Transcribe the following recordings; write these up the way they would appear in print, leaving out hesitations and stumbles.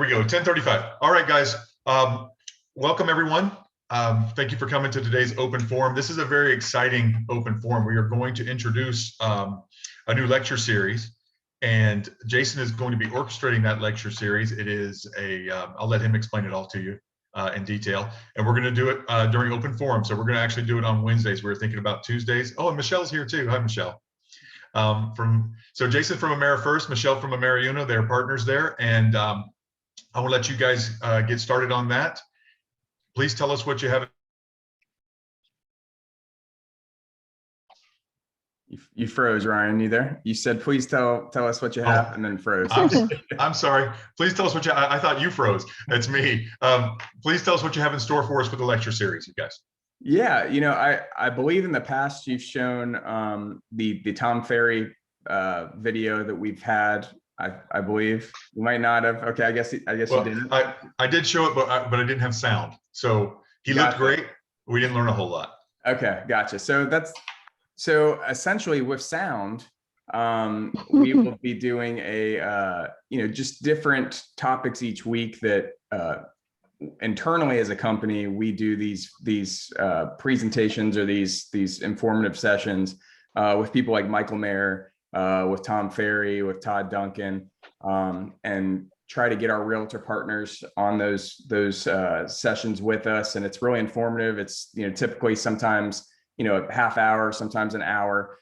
We go, 10:35. All right, guys. Welcome, everyone. Thank you for coming to today's open forum. This is a very exciting open forum. We are going to introduce a new lecture series, and Jason is going to be orchestrating that lecture series. It is I'll let him explain it all to you in detail. And we're going to do it during open forum. So we're going to actually do it on Wednesdays. We were thinking about Tuesdays. Oh, and Michelle's here too. Hi, Michelle. So Jason from AmeriFirst, Michelle from AmeriUno, they're partners there. And I will let you guys get started on that. Please tell us what you have. You froze, Ryan. You there? You said, please tell us what you have, and then froze. I'm sorry. Please tell us what I thought you froze. That's me. Please tell us what you have in store for us for the lecture series, you guys. Yeah, I believe in the past you've shown the Tom Ferry video that we've had. I believe you might not have. Okay, I guess you didn't. I did show it, but I didn't have sound. So he looked great. We didn't learn a whole lot. Okay, gotcha. So essentially with sound, we will be doing just different topics each week that internally as a company we do these presentations or these informative sessions with people like Michael Mayer, with Tom Ferry, with Todd Duncan, and try to get our realtor partners on those sessions with us. And it's really informative. It's typically sometimes a half hour, sometimes an hour.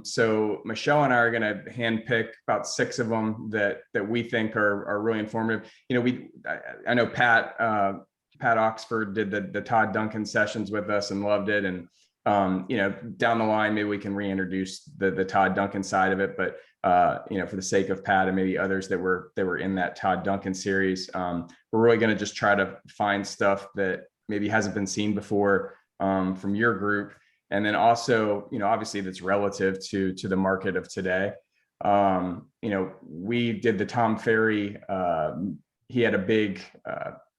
So Michelle and I are going to handpick about 6 of them that we think are really informative. I know Pat Oxford did the Todd Duncan sessions with us and loved it. And down the line, maybe we can reintroduce the Todd Duncan side of it. But for the sake of Pat and maybe others that were in that Todd Duncan series, we're really going to just try to find stuff that maybe hasn't been seen before from your group. And then also, obviously that's relative to the market of today. We did the Tom Ferry. He had a big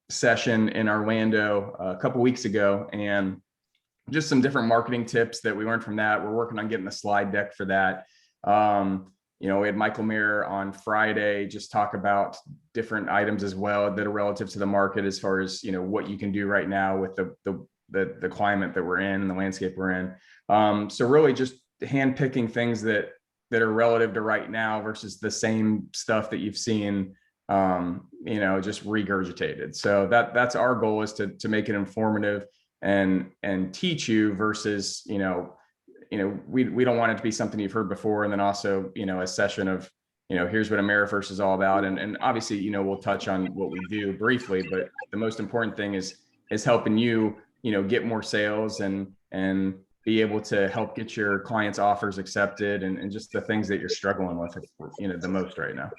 session in Orlando a couple weeks ago, and just some different marketing tips that we learned from that. We're working on getting the slide deck for that. We had Michael Mayer on Friday, just talk about different items as well that are relative to the market as far as, what you can do right now with the climate that we're in and the landscape we're in. So really just handpicking things that are relative to right now versus the same stuff that you've seen, just regurgitated. So that's our goal, is to make it informative and teach you versus, we don't want it to be something you've heard before. And then also, a session of, here's what AmeriFirst is all about. And obviously, we'll touch on what we do briefly, but the most important thing is helping you, get more sales and be able to help get your clients' offers accepted and just the things that you're struggling with, the most right now.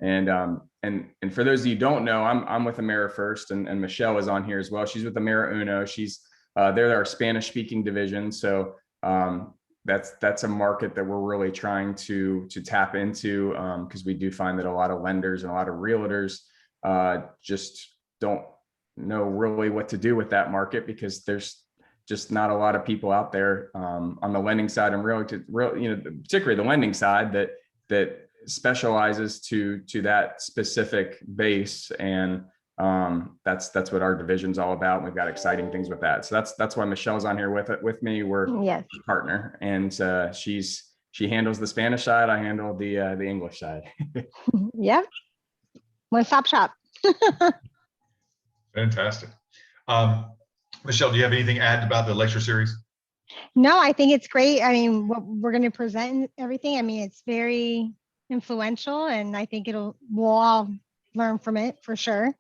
And for those of you who don't know, I'm with AmeriFirst, and Michelle is on here as well. She's with AmeriUno. They're our Spanish speaking division. So that's a market that we're really trying to tap into, because we do find that a lot of lenders and a lot of realtors just don't know really what to do with that market, because there's just not a lot of people out there on the lending side and particularly the lending side that specializes to that specific base. And that's what our division's all about. We've got exciting things with that. So that's why Michelle's on here with me. We're a partner, and she handles the Spanish side. I handle the English side. Yeah. One-stop shop. Fantastic. Michelle, do you have anything to add about the lecture series? No, I think it's great. I mean, what we're going to present and everything, I mean, it's very influential, and I think we'll all learn from it for sure.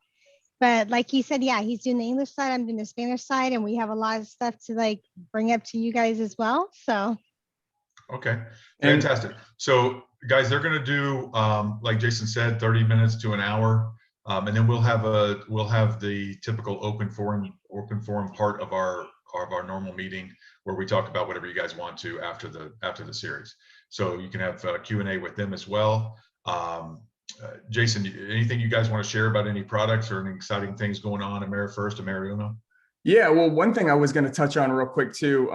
But like he said, yeah, he's doing the English side, I'm doing the Spanish side, and we have a lot of stuff to bring up to you guys as well. So okay, fantastic. So guys, they're going to do like Jason said, 30 minutes to an hour, and then we'll have the typical open forum part of our normal meeting, where we talk about whatever you guys want to after the series. So you can have Q&A with them as well. Jason, anything you guys want to share about any products or any exciting things going on at AmeriFirst, AmeriUno? Yeah, well, one thing I was going to touch on real quick too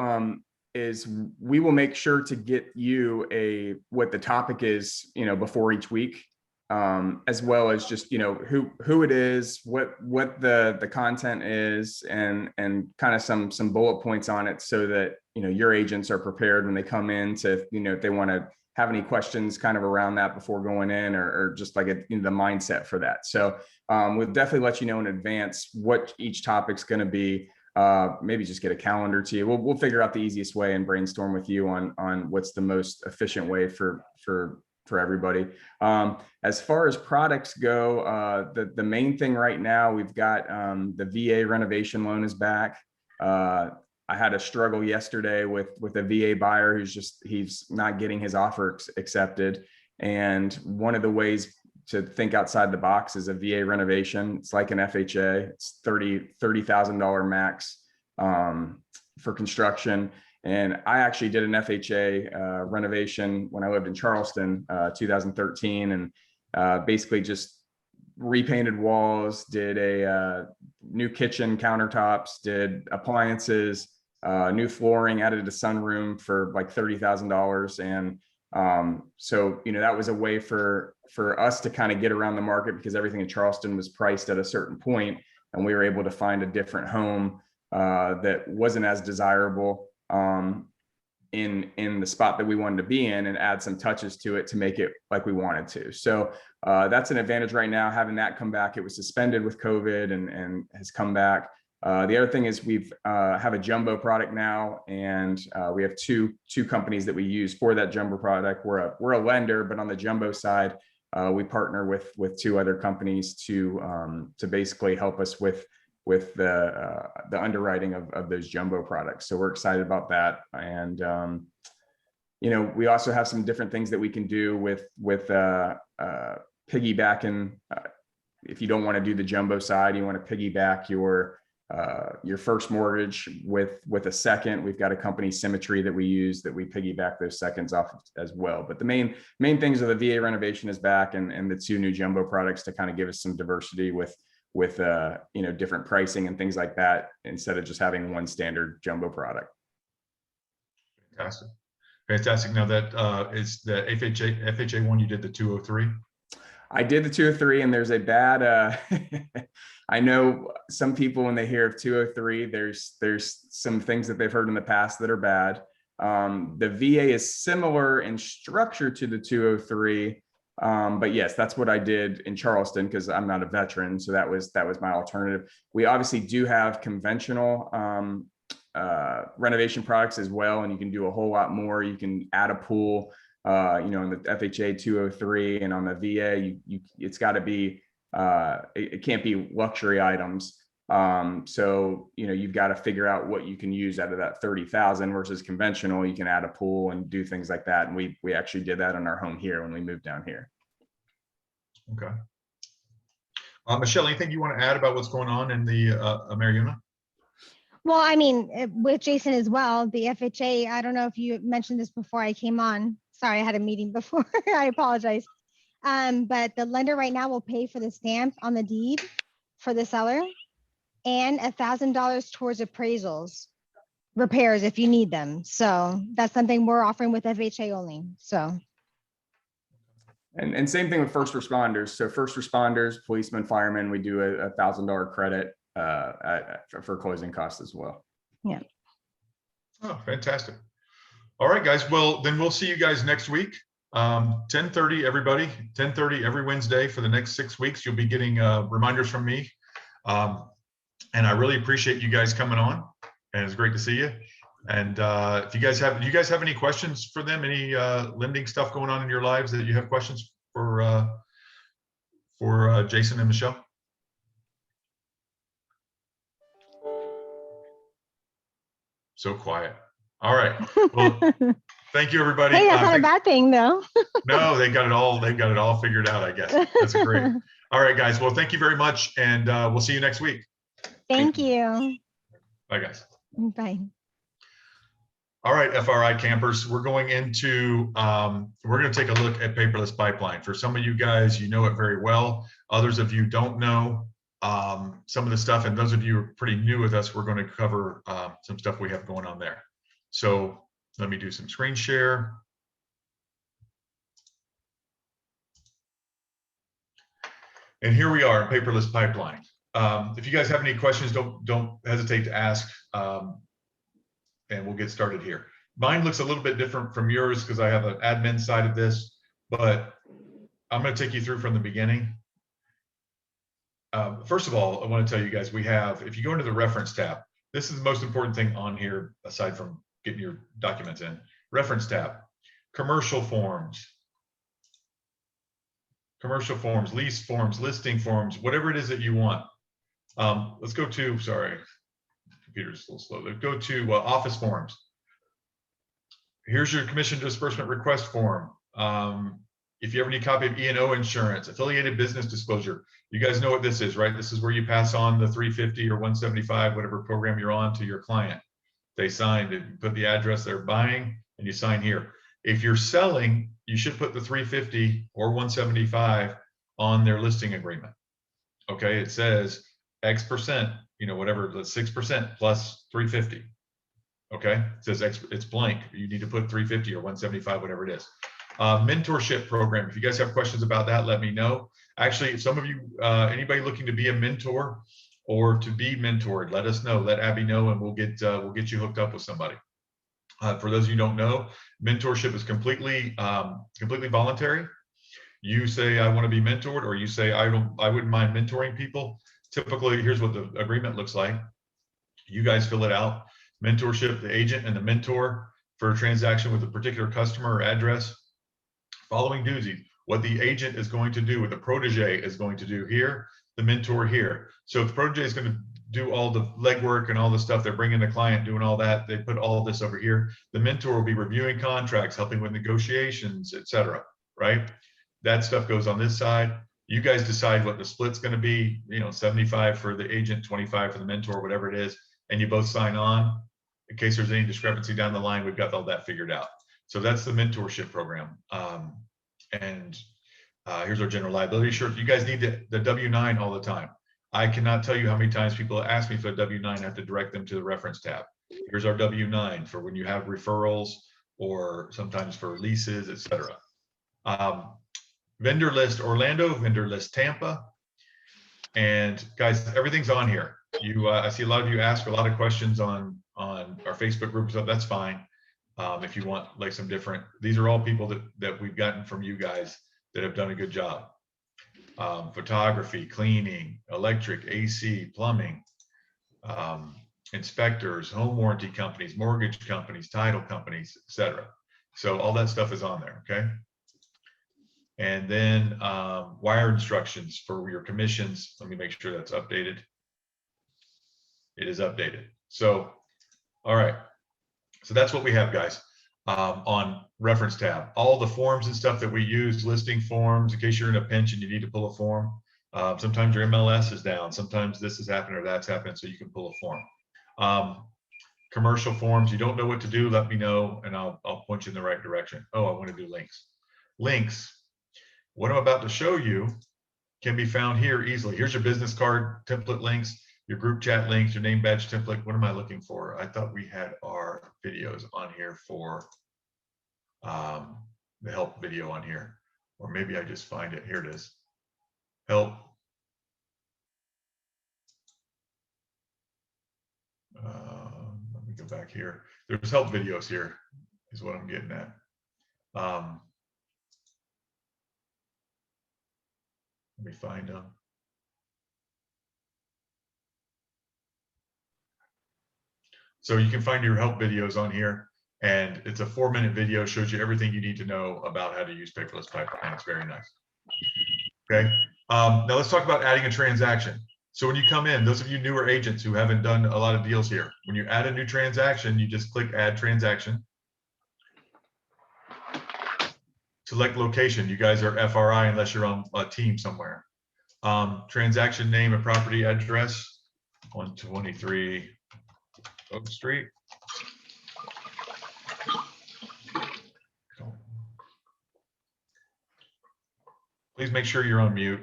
is we will make sure to get you what the topic is, before each week. as well as just, who it is, what the content is, and kind of some bullet points on it, so that, your agents are prepared when they come in to, if they want to have any questions kind of around that before going in, or just like the mindset for that. So we'll definitely let you know in advance what each topic's going to be. Maybe just get a calendar to you. We'll figure out the easiest way and brainstorm with you on what's the most efficient way for everybody. As far as products go, the main thing right now, we've got the VA renovation loan is back. I had a struggle yesterday with a VA buyer he's not getting his offer accepted. And one of the ways to think outside the box is a VA renovation. It's like an FHA. It's $30,000 max for construction. And I actually did an FHA renovation when I lived in Charleston, 2013, and basically just repainted walls, did a new kitchen countertops, did appliances, new flooring, added a sunroom for like $30,000. And so, that was a way for us to kind of get around the market, because everything in Charleston was priced at a certain point, and we were able to find a different home that wasn't as desirable in the spot that we wanted to be in, and add some touches to it to make it like we wanted to. So that's an advantage right now, having that come back. It was suspended with COVID and has come back. The other thing is we've have a jumbo product now, and we have two companies that we use for that jumbo product. We're a lender, but on the jumbo side, we partner with two other companies to basically help us with the underwriting of those jumbo products. So we're excited about that. And we also have some different things that we can do with piggybacking. If you don't want to do the jumbo side, you want to piggyback your first mortgage with a second. We've got a company, Symmetry, that we use, that we piggyback those seconds off as well. But the main things are the VA renovation is back, and the two new jumbo products to kind of give us some diversity with different pricing and things like that, instead of just having one standard jumbo product. Fantastic. Now that is the FHA one, you did the 203. I did the 203, and there's a bad, I know some people, when they hear of 203, there's some things that they've heard in the past that are bad. The VA is similar in structure to the 203. But yes, that's what I did in Charleston, because I'm not a veteran. So that was my alternative. We obviously do have conventional renovation products as well, and you can do a whole lot more. You can add a pool, in the FHA 203, and on the VA, it's got to be, it can't be luxury items. So, you've got to figure out what you can use out of that 30,000 versus conventional. You can add a pool and do things like that. And we actually did that in our home here when we moved down here. Okay. Michelle, anything you want to add about what's going on in the AmeriUno? Well, I mean, with Jason as well, the FHA, I don't know if you mentioned this before I came on. Sorry, I had a meeting before. I apologize. But the lender right now will pay for the stamp on the deed for the seller, and $1,000 towards appraisals, repairs if you need them. So that's something we're offering with FHA only. So. And same thing with first responders. So first responders, policemen, firemen, we do a $1,000 credit for closing costs as well. Yeah. Oh, fantastic. All right, guys. Well, then we'll see you guys next week. 10:30, everybody. 10:30 every Wednesday for the next 6 weeks. You'll be getting reminders from me. And I really appreciate you guys coming on, and it's great to see you. And if you guys have any questions for them, any lending stuff going on in your lives that you have questions for Jason and Michelle? So quiet. All right. Well, thank you, everybody. Hey, that's not a bad thing, though. No, they got it all figured out, I guess. That's great. All right, guys. Well, thank you very much, and we'll see you next week. Thank you. Bye, guys. Bye. All right, FRI campers, we're going to take a look at Paperless Pipeline. For some of you guys, you know it very well. Others of you don't know some of the stuff, and those of you who are pretty new with us, we're going to cover some stuff we have going on there. So let me do some screen share. And here we are, Paperless Pipeline. If you guys have any questions, don't hesitate to ask, and we'll get started here. Mine looks a little bit different from yours because I have an admin side of this, but I'm going to take you through from the beginning. First of all, I want to tell you guys, we have, if you go into the reference tab, this is the most important thing on here, aside from getting your documents in. Reference tab, commercial forms, lease forms, listing forms, whatever it is that you want. Let's go to, sorry, computer's a little slow. Let's go to office forms. Here's your commission disbursement request form. If you ever need a copy of E&O insurance, affiliated business disclosure, you guys know what this is, right? This is where you pass on the 350 or 175, whatever program you're on, to your client. They signed it, you put the address they're buying, and you sign here. If you're selling, you should put the 350 or 175 on their listing agreement. Okay, it says X percent, you know, whatever, that's 6% plus 350. Okay, it says X, it's blank. You need to put 350 or 175, whatever it is. Mentorship program. If you guys have questions about that, let me know. Actually, some of you, anybody looking to be a mentor or to be mentored, let us know. Let Abby know, and we'll get you hooked up with somebody. For those of you who don't know, mentorship is completely voluntary. You say I want to be mentored, or you say I wouldn't mind mentoring people. Typically, here's what the agreement looks like. You guys fill it out. Mentorship, the agent and the mentor for a transaction with a particular customer or address. Following duties, what the agent is going to do, what the protege is going to do here, the mentor here. So if the protege is going to do all the legwork and all the stuff, they're bringing the client, doing all that, they put all this over here. The mentor will be reviewing contracts, helping with negotiations, etc. Right? That stuff goes on this side. You guys decide what the split's going to be, you know, 75 for the agent, 25 for the mentor, whatever it is, and you both sign on. In case there's any discrepancy down the line, we've got all that figured out. So that's the mentorship program. Here's our general liability insurance. You guys need the W-9 all the time. I cannot tell you how many times people ask me for a W-9. I have to direct them to the reference tab. Here's our W-9 for when you have referrals or sometimes for leases, etc. Vendor list Orlando, vendor list Tampa. And guys, everything's on here. I see a lot of you ask a lot of questions on our Facebook group, so that's fine. If you want like some different, these are all people that we've gotten from you guys that have done a good job. Photography, cleaning, electric, AC, plumbing, inspectors, home warranty companies, mortgage companies, title companies, etc. So all that stuff is on there, okay? And then wire instructions for your commissions. Let me make sure that's updated. It is updated. So, all right. So that's what we have, guys, on reference tab. All the forms and stuff that we use, listing forms, in case you're in a pinch and you need to pull a form. Sometimes your MLS is down. Sometimes this is happening or that's happening, so you can pull a form. Commercial forms, you don't know what to do, let me know, and I'll point you in the right direction. Oh, I want to do links. Links, what I'm about to show you can be found here easily. Here's your business card template links, your group chat links, your name badge template. What am I looking for? I thought we had our videos on here for the help video on here, or maybe I just find it. Here it is. Help. Let me go back here. There's help videos here, is what I'm getting at. Let me find them. So you can find your help videos on here, and it's a 4-minute video, shows you everything you need to know about how to use Paperless Pipeline. It's very nice. Okay, now let's talk about adding a transaction. So when you come in, those of you newer agents who haven't done a lot of deals here, when you add a new transaction, you just click Add Transaction. Select location. You guys are FRI unless you're on a team somewhere. Transaction name and property address, 123 Oak Street. Please make sure you're on mute.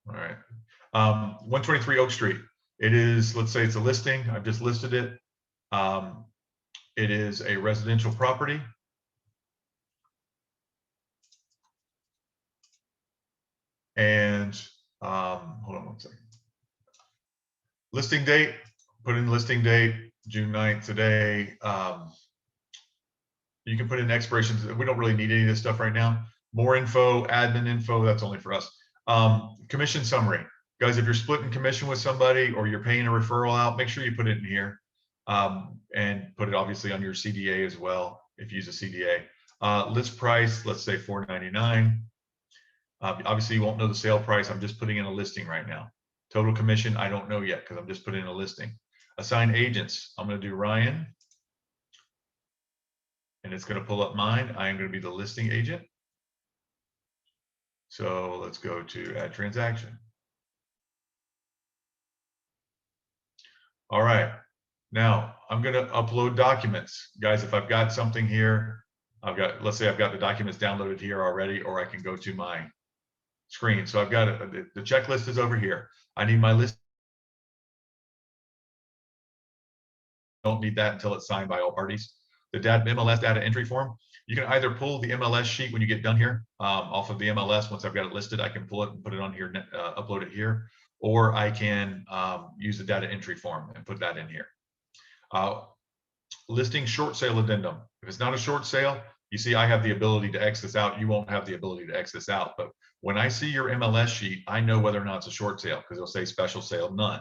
All right. 123 Oak Street. It is, let's say it's a listing. I've just listed it. It is a residential property. And hold on one second. Listing date, put in listing date, June 9th today. You can put in expirations. We don't really need any of this stuff right now. More info, admin info, that's only for us. Commission summary. Guys, if you're splitting commission with somebody or you're paying a referral out, make sure you put it in here. And put it obviously on your CDA as well, if you use a CDA. List price, let's say $4.99. Obviously, you won't know the sale price. I'm just putting in a listing right now. Total commission, I don't know yet because I'm just putting in a listing. Assign agents, I'm going to do Ryan. And it's going to pull up mine. I am going to be the listing agent. So let's go to add transaction. All right. Now I'm going to upload documents. Guys, if I've got something here, let's say I've got the documents downloaded here already, or I can go to my screen. So I've got the checklist is over here. I need my list. Don't need that until it's signed by all parties. The MLS data entry form, you can either pull the MLS sheet when you get done here off of the MLS. Once I've got it listed, I can pull it and put it on here, upload it here, or I can use the data entry form and put that in here. Listing short sale addendum. If it's not a short sale, you see I have the ability to X this out. You won't have the ability to X this out. But when I see your MLS sheet, I know whether or not it's a short sale because it'll say special sale none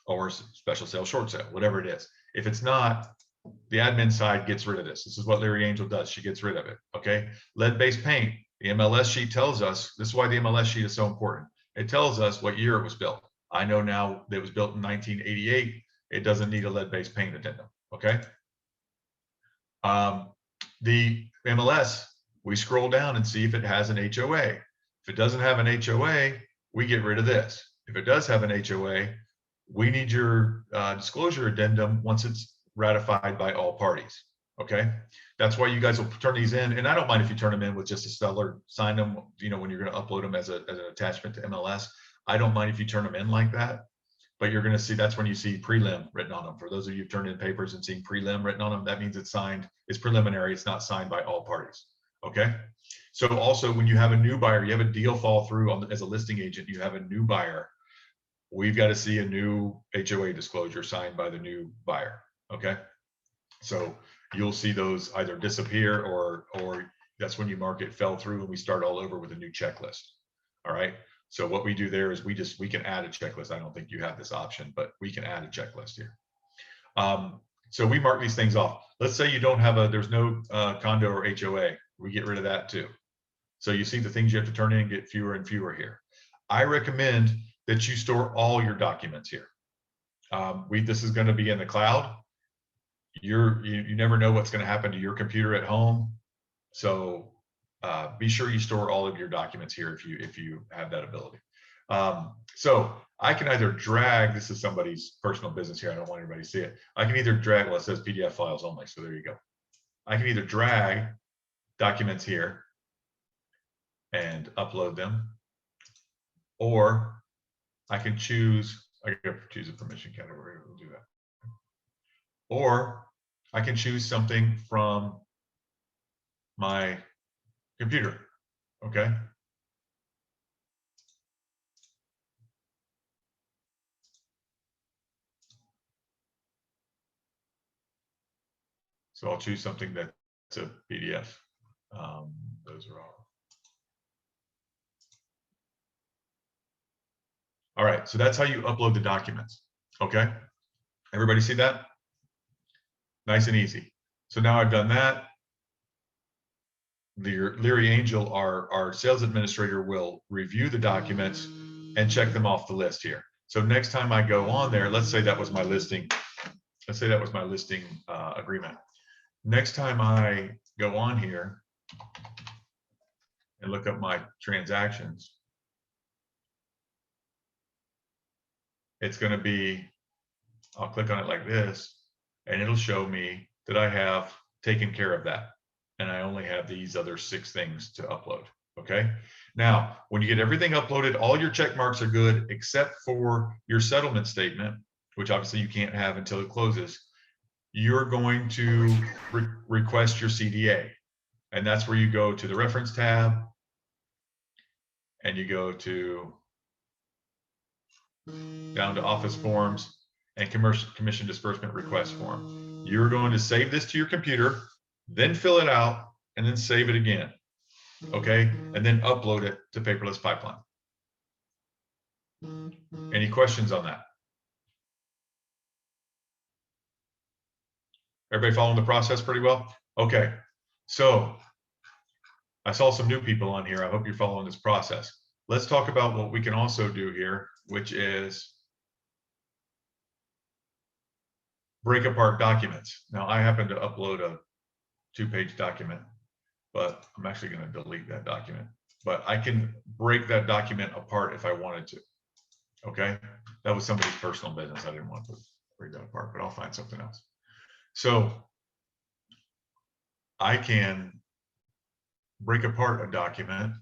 or special sale short sale, whatever it is. If it's not, the admin side gets rid of this. This is what Larry Angel does. She gets rid of it. Okay. Lead-based paint. The MLS sheet tells us, this is why the MLS sheet is so important. It tells us what year it was built. I know now that it was built in 1988. It doesn't need a lead-based paint addendum. Okay. The MLS, we scroll down and see if it has an HOA. If it doesn't have an HOA, we get rid of this. If it does have an HOA, we need your disclosure addendum once it's ratified by all parties. Okay. That's why you guys will turn these in. And I don't mind if you turn them in with just a seller, sign them, you know, when you're going to upload them as an attachment to MLS. I don't mind if you turn them in like that, but you're going to see, that's when you see prelim written on them. For those of you who've turned in papers and seen prelim written on them, that means it's signed, it's preliminary. It's not signed by all parties. Okay. So also when you have a new buyer, you have a deal fall through as a listing agent, you have a new buyer. We've got to see a new HOA disclosure signed by the new buyer. Okay. So you'll see those either disappear or that's when you mark it fell through and we start all over with a new checklist. All right. So what we do there is we can add a checklist. I don't think you have this option, but we can add a checklist here. So we mark these things off. Let's say you don't have there's no condo or HOA. We get rid of that too. So you see the things you have to turn in get fewer and fewer here. I recommend that you store all your documents here. This is going to be in the cloud. You never know what's going to happen to your computer at home. So be sure you store all of your documents here if you have that ability. So I can either drag, this is somebody's personal business here. I don't want everybody to see it. I can either drag, well, it says PDF files only. So there you go. I can either drag documents here and upload them, or I can choose, I can choose a permission category. We'll do that. Or I can choose something from my computer. Okay. So I'll choose something that's a PDF. Those are all. All right. So that's how you upload the documents. Okay. Everybody see that? Nice and easy. So now I've done that. Larry Angel, our sales administrator, will review the documents and check them off the list here. So next time I go on there, let's say that was my listing. Let's say that was my listing agreement. Next time I go on here and look up my transactions, it's going to be, I'll click on it like this, and it'll show me that I have taken care of that. And I only have these other 6 things to upload. Okay. Now, when you get everything uploaded, all your check marks are good, except for your settlement statement, which obviously you can't have until it closes. You're going to request your CDA. And that's where you go to the reference tab. and you go to down to office forms and commission disbursement request form. You're going to save this to your computer, then fill it out, and then save it again. Okay, and then upload it to Paperless Pipeline. Any questions on that? Everybody following the process pretty well? Okay, so I saw some new people on here. I hope you're following this process. Let's talk about what we can also do here, which is break apart documents. Now, I happen to upload a 2-page document, but I'm actually going to delete that document. But I can break that document apart if I wanted to. Okay, that was somebody's personal business. I didn't want to break that apart, but I'll find something else. So I can break apart a document.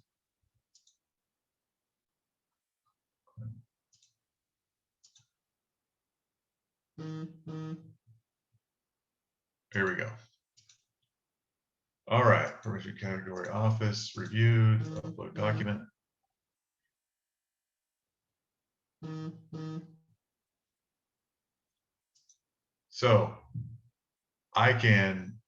Here we go. All right, permission category office, reviewed, upload document. So I can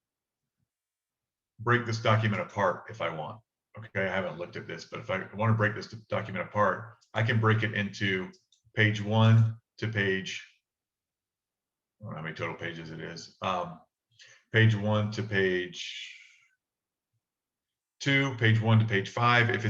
break this document apart if I want. Okay, I haven't looked at this, but if I want to break this document apart, I can break it into page 1 to page, I don't know how many total pages it is. Page 1 to page 2, page 1 to page 5. If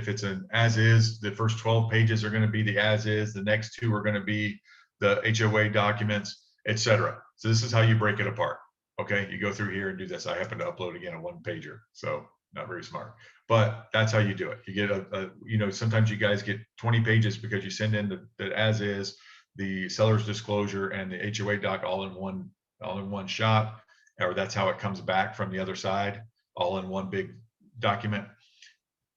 it's an as is, the first 12 pages are going to be the as is. The next 2 are going to be the HOA documents, etc. So this is how you break it apart. Okay, you go through here and do this. I happen to upload again a 1-pager, so not very smart, but that's how you do it. You get sometimes you guys get 20 pages because you send in the as is, the seller's disclosure, and the HOA doc all in one shot, or that's how it comes back from the other side, all in one big document.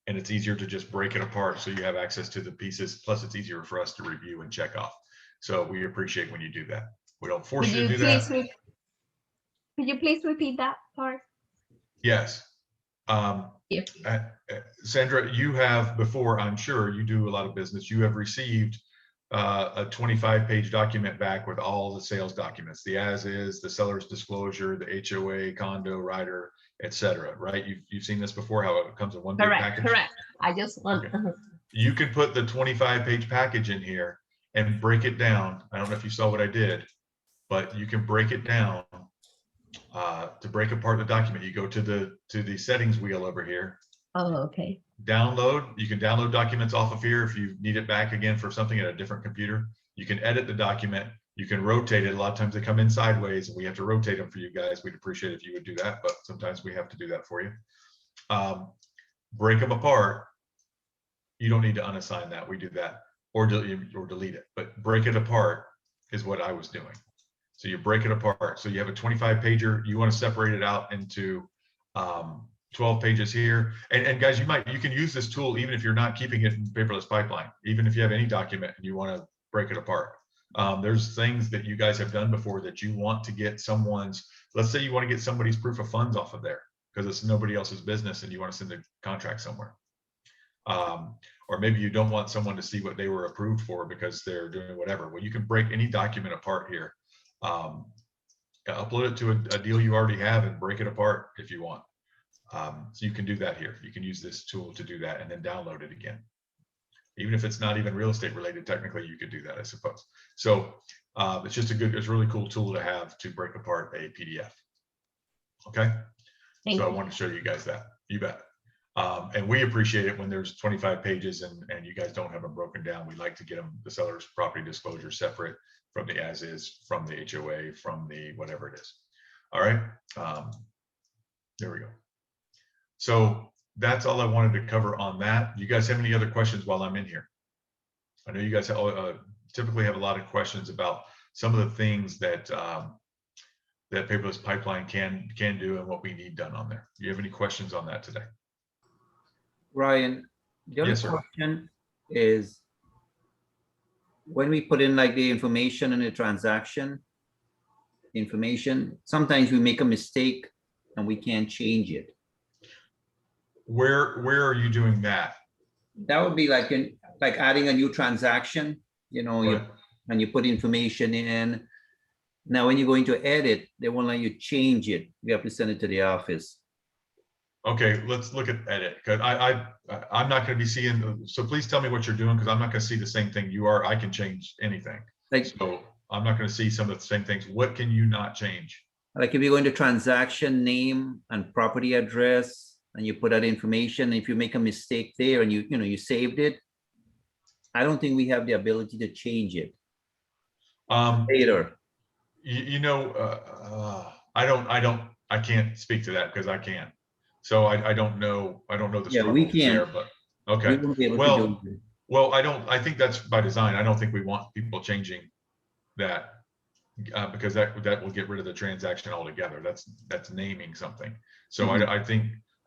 And it's easier to just break it apart so you have access to the pieces. Plus, it's easier for us to review and check off. So we appreciate when you do that. We don't force you to do that. Could you please repeat that part? Yes. Sandra, you have before, I'm sure you do a lot of business, you have received a 25-page document back with all the sales documents, the as is, the seller's disclosure, the HOA, condo, rider, etc. Right? You've seen this before, how it comes in one big package? Correct. I just want. Okay. You can put the 25-page package in here and break it down. I don't know if you saw what I did, but you can break it down. To break apart the document, you go to the settings wheel over here. Oh, okay. Download. You can download documents off of here if you need it back again for something at a different computer. You can edit the document. You can rotate it. A lot of times they come in sideways and we have to rotate them for you guys. We'd appreciate if you would do that, but sometimes we have to do that for you. Break them apart. You don't need to unassign that. We do that or delete it, but break it apart is what I was doing. So you break it apart. So you have a 25-pager. You want to separate it out into 12 pages here. And guys, you can use this tool even if you're not keeping it in Paperless Pipeline. Even if you have any document and you want to break it apart. There's things that you guys have done before that you want to get someone's. Let's say you want to get somebody's proof of funds off of there because it's nobody else's business and you want to send a contract somewhere. Or maybe you don't want someone to see what they were approved for because they're doing whatever. Well, you can break any document apart here. Upload it to a deal you already have and break it apart if you want. So you can do that here. You can use this tool to do that and then download it again. Even if it's not even real estate related, technically you could do that, I suppose. So it's just it's a really cool tool to have to break apart a PDF. Okay. Thank So I you. wanted to show you guys that. You bet. And we appreciate it when there's 25 pages and you guys don't have them broken down. We like to get them, the seller's property disclosure separate from the as is, from the HOA, from the whatever it is. All right. There we go. So that's all I wanted to cover on that. You guys have any other questions while I'm in here? I know you guys typically have a lot of questions about some of the things that that Paperless Pipeline can do and what we need done on there. Do you have any questions on that today? Ryan, the other Yes, sir. question is when we put in like the information in the transaction information, sometimes we make a mistake and we can't change it. Where are you doing that? That would be like like adding a new transaction, you know, Right. and you put information in. Now, when you're going to edit, they won't let you change it. You have to send it to the office. Okay, let's look at edit, because I'm not going to be seeing, so please tell me what you're doing, because I'm not going to see the same thing you are. I can change anything. Like, So I'm not going to see some of the same things. What can you not change? like if you go into transaction name and property address, and you put that information, if you make a mistake there and you saved it, I don't think we have the ability to change it later. I can't speak to that because I can't. So I don't know the Yeah, we struggles there, can't. but We okay. won't be able to do it. Well, I think that's by design. I don't think we want people changing that because that will get rid of the transaction altogether. That's naming something. So Mhm.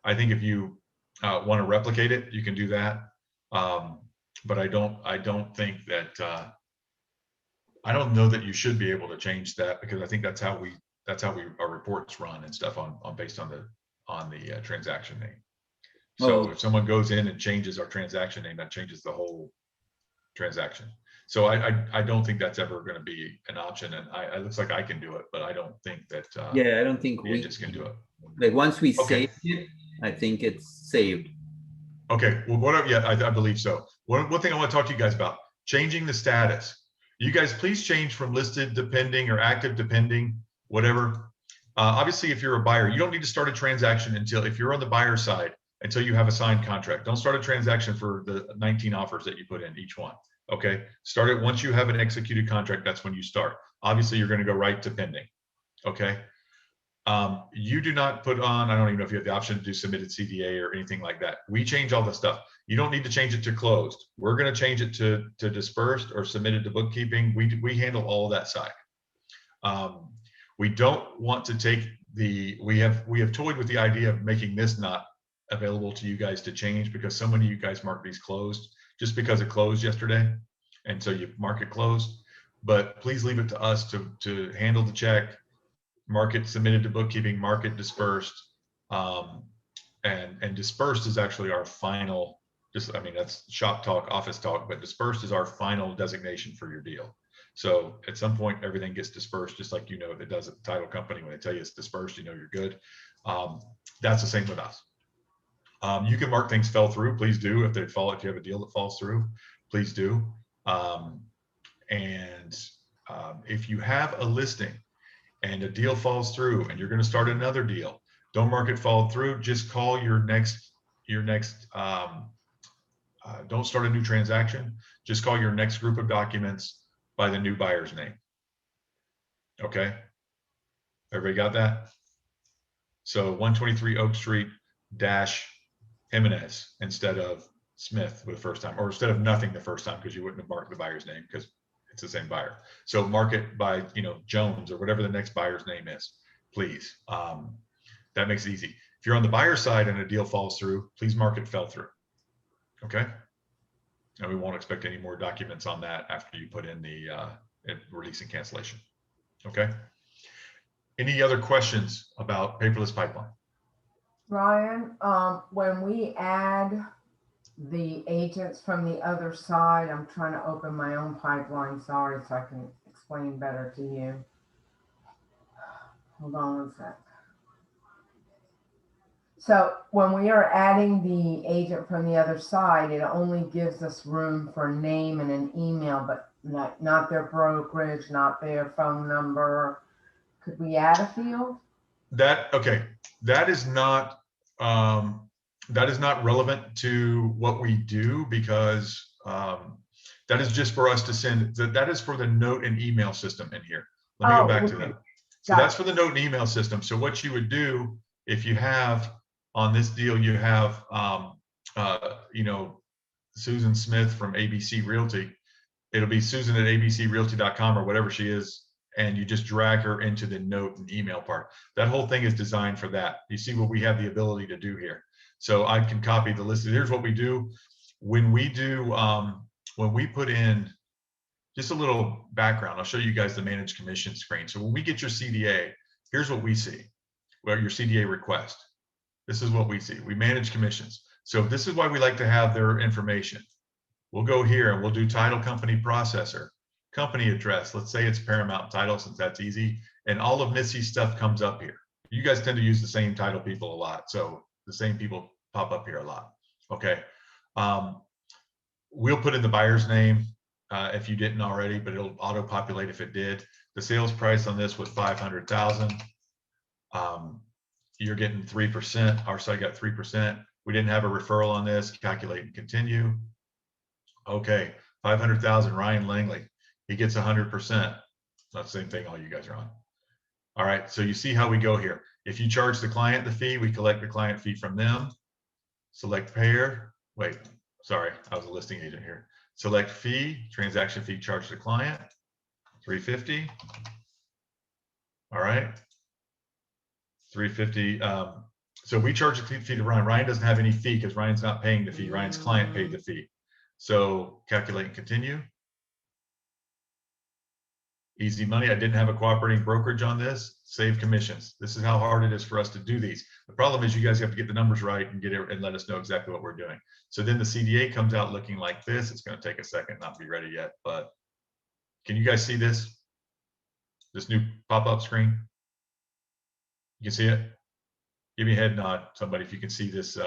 I think if you want to replicate it, you can do that. But I don't think that I don't know that you should be able to change that, because I think that's how our reports run and stuff on based on the transaction name. So Oh. if someone goes in and changes our transaction name, that changes the whole transaction. So I don't think that's ever going to be an option, and it looks like I can do it, but I don't think that Yeah, I don't think the we agents can do it. like once we Okay. save it, I think it's saved. Okay, well, whatever. Yeah, I believe so. One thing I want to talk to you guys about: changing the status. You guys, please change from listed to pending or active to pending, whatever. Obviously, if you're a buyer, you don't need to start a transaction until, if you're on the buyer side, until you have a signed contract. Don't start a transaction for the 19 offers that you put in each one. Okay, start it once you have an executed contract. That's when you start. Obviously, you're going to go right to pending. Okay. You do not put on, I don't even know if you have the option to do submitted CDA or anything like that. We change all the stuff. You don't need to change it to closed. We're going to change it to dispersed or submitted to bookkeeping. We handle all of that side. We don't want to take we have toyed with the idea of making this not available to you guys to change, because so many of you guys mark these closed just because it closed yesterday. And so you mark it closed, but please leave it to us to handle the check, market submitted to bookkeeping, market dispersed, and dispersed is actually our final. I mean, that's shop talk, office talk, but dispersed is our final designation for your deal. So at some point, everything gets dispersed, just like it does at the title company. When they tell you it's dispersed, you're good. That's the same with us. You can mark things fell through. Please do. If you have a deal that falls through, please do. If you have a listing and a deal falls through and you're going to start another deal, don't mark it fall through. Just call your next don't start a new transaction. Just call your next group of documents by the new buyer's name. Okay. Everybody got that? So 123 Oak Street - Jimenez instead of Smith for the first time, or instead of nothing the first time, because you wouldn't have marked the buyer's name because it's the same buyer. So mark it by, Jones or whatever the next buyer's name is, please. That makes it easy. If you're on the buyer side and a deal falls through, please mark it fell through. Okay. And we won't expect any more documents on that after you put in the release and cancellation. Okay. Any other questions about paperless pipeline? Ryan, when we add the agents from the other side, I'm trying to open my own pipeline, sorry, so I can explain better to you. Hold on one sec. So when we are adding the agent from the other side, it only gives us room for a name and an email, but not their brokerage, not their phone number. Could we add a field? That is not relevant to what we do, because that is just for us to send. That is for the note and email system in here. Let me go back to that. So that's for the note and email system. So what you would do if you have on this deal, you have Susan Smith from ABC Realty. It'll be Susan at abcrealty.com or whatever she is, and you just drag her into the note and email part. That whole thing is designed for that. You see what we have the ability to do here. So I can copy the list. Here's what we do when we put in, just a little background. I'll show you guys the managed commission screen. So when we get your CDA, here's what we see. Well, your CDA request. This is what we see. We manage commissions. So this is why we like to have their information. We'll go here and we'll do title company processor, company address. Let's say it's Paramount Title, since that's easy. And all of Missy's stuff comes up here. You guys tend to use the same title people a lot. So the same people pop up here a lot. Okay. We'll put in the buyer's name if you didn't already, but it'll auto populate if it did. The sales price on this was 500,000. You're getting 3%. Our site got 3%. We didn't have a referral on this. Calculate and continue. Okay, 500,000. Ryan Langley, he gets 100%. That's the same thing all you guys are on. All right, so you see how we go here. If you charge the client the fee, we collect the client fee from them. Select payer. Wait, sorry, I was a listing agent here. Select fee, transaction fee charged to client, 350. All right, 350. So we charge a fee to Ryan. Ryan doesn't have any fee because Ryan's not paying the fee. Ryan's client paid the fee. So calculate and continue. Easy money. I didn't have a cooperating brokerage on this. Save commissions. This is how hard it is for us to do these. The problem is you guys have to get the numbers right and get it and let us know exactly what we're doing. So then the CDA comes out looking like this. It's going to take a second, not be ready yet, but can you guys see this? This new pop-up screen? You can see it? Give me a head nod, somebody, if you can see this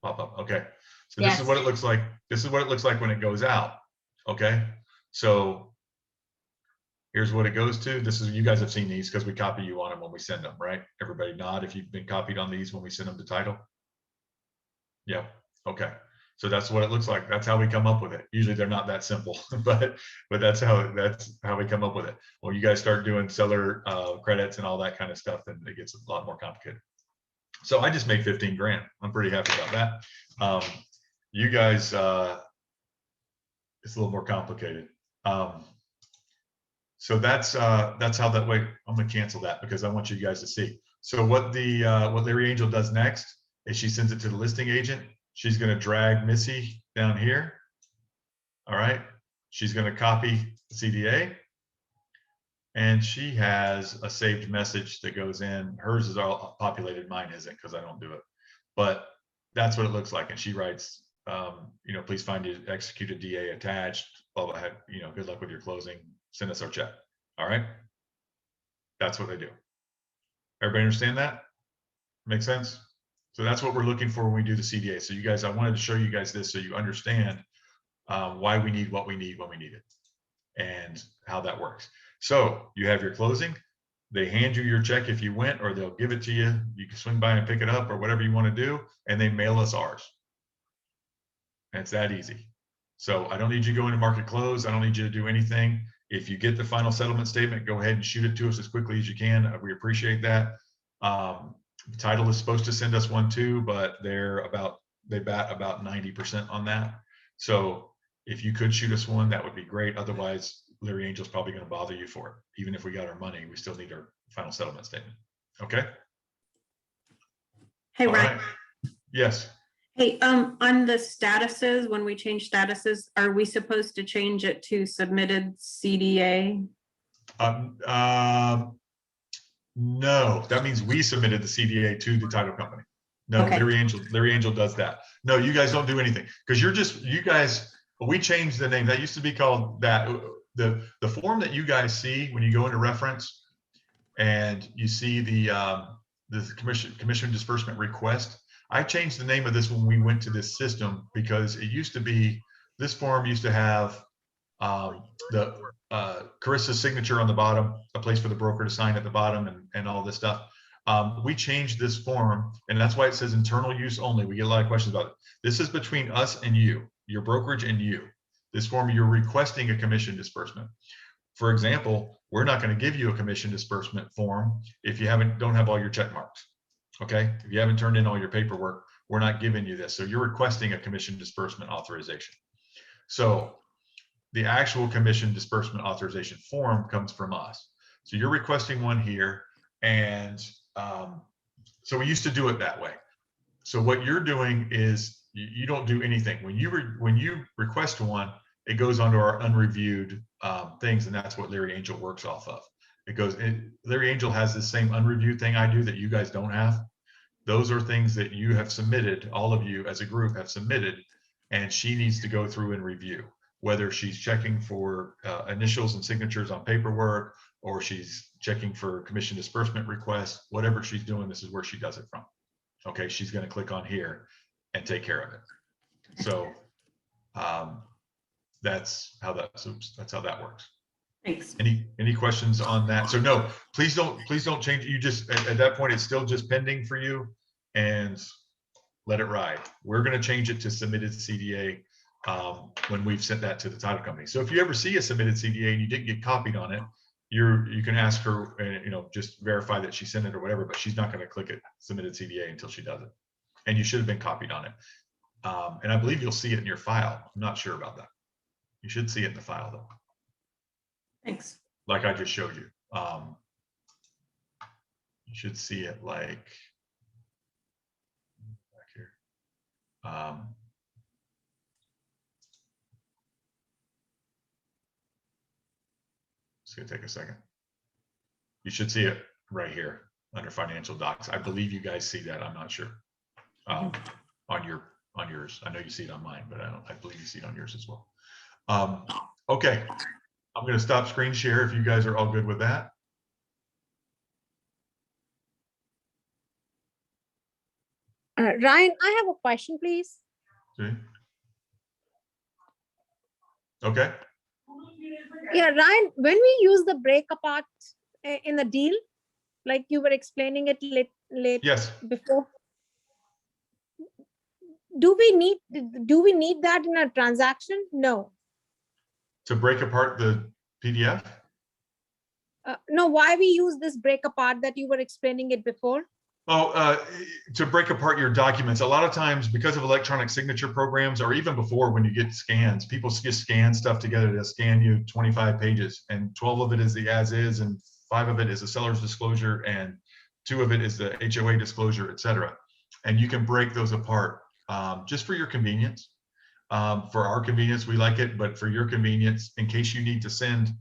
pop-up. Okay. So this is what it looks like. This is what it looks like when it goes out. Okay. So here's what it goes to. This is, you guys have seen these because we copy you on them when we send them, right? Everybody nod if you've been copied on these when we send them to title. Yeah. Okay. So that's what it looks like. That's how we come up with it. Usually they're not that simple, but that's how we come up with it. When you guys start doing seller credits and all that kind of stuff, then it gets a lot more complicated. So I just made 15 grand. I'm pretty happy about that. You guys, it's a little more complicated. So that's how that way. I'm gonna cancel that because I want you guys to see. So what Larry Angel does next is she sends it to the listing agent. She's gonna drag Missy down here. All right. She's gonna copy the CDA. And she has a saved message that goes in. Hers is all populated, mine isn't because I don't do it. But that's what it looks like. And she writes, please find your executed DA attached. Blah, blah, blah, good luck with your closing. Send us our check. All right. That's what they do. Everybody understand that? Make sense? So that's what we're looking for when we do the CDA. So you guys, I wanted to show you guys this so you understand why we need what we need when we need it and how that works. So you have your closing. They hand you your check if you went, or they'll give it to you. You can swing by and pick it up or whatever you want to do, and they mail us ours. And it's that easy. So I don't need you to go into market close. I don't need you to do anything. If you get the final settlement statement, go ahead and shoot it to us as quickly as you can. We appreciate that. The title is supposed to send us one too, but they bat about 90% on that. So if you could shoot us one, that would be great. Otherwise, Larry Angel's probably going to bother you for it. Even if we got our money, we still need our final settlement statement. Okay. Hey, All Ryan. right. Yes. Hey, on the statuses, when we change statuses, are we supposed to change it to submitted CDA? No, that means we submitted the CDA to the title company. No, Okay. Larry Angel does that. No, you guys don't do anything because we changed the name. That used to be called that. The form that you guys see when you go into reference and you see the commission disbursement request, I changed the name of this when we went to this system because it used to be, this form used to have Carissa's signature on the bottom, a place for the broker to sign at the bottom, and all this stuff. We changed this form, and that's why it says internal use only. We get a lot of questions about it. This is between us and you, your brokerage and you. This form, you're requesting a commission disbursement. For example, we're not going to give you a commission disbursement form if you don't have all your check marks. Okay, if you haven't turned in all your paperwork, we're not giving you this. So you're requesting a commission disbursement authorization. So the actual commission disbursement authorization form comes from us. So you're requesting one here, and so we used to do it that way. So what you're doing is you don't do anything. When you request one, it goes onto our unreviewed things, and that's what Larry Angel works off of. Larry Angel has the same unreviewed thing I do that you guys don't have. Those are things that you have submitted, all of you as a group have submitted, and she needs to go through and review, whether she's checking for initials and signatures on paperwork, or she's checking for commission disbursement requests, whatever she's doing, this is where she does it from. Okay, she's going to click on here and take care of it. So that's how that works. Thanks. Any questions on that? So no, please don't change it. You just, at that point, it's still just pending for you, and let it ride. We're going to change it to submitted CDA when we've sent that to the title company. So if you ever see a submitted CDA and you didn't get copied on it, you can ask her, just verify that she sent it or whatever, but she's not going to click it submitted CDA until she does it. And you should have been copied on it. And I believe you'll see it in your file. I'm not sure about that. You should see it in the file though. Thanks. Like I just showed you. You should see it like back here. It's gonna take a second. You should see it right here under financial docs. I believe you guys see that. I'm not sure. On yours. I know you see it on mine, but I believe you see it on yours as well. Okay. I'm going to stop screen share if you guys are all good with that. Ryan, I have a question, please. Okay. Yeah, Ryan, when we use the break apart in the deal, like you were explaining it late Yes. before, do we need that in a transaction? No. To break apart the PDF? No, why we use this break apart that you were explaining it before? Oh, to break apart your documents. A lot of times, because of electronic signature programs, or even before when you get scans, people just scan stuff together. They'll scan you 25 pages, and 12 of it is the as is, and 5 of it is a seller's disclosure, and 2 of it is the HOA disclosure, etc. And you can break those apart just for your convenience. For our convenience, we like it, but for your convenience, in case you need to send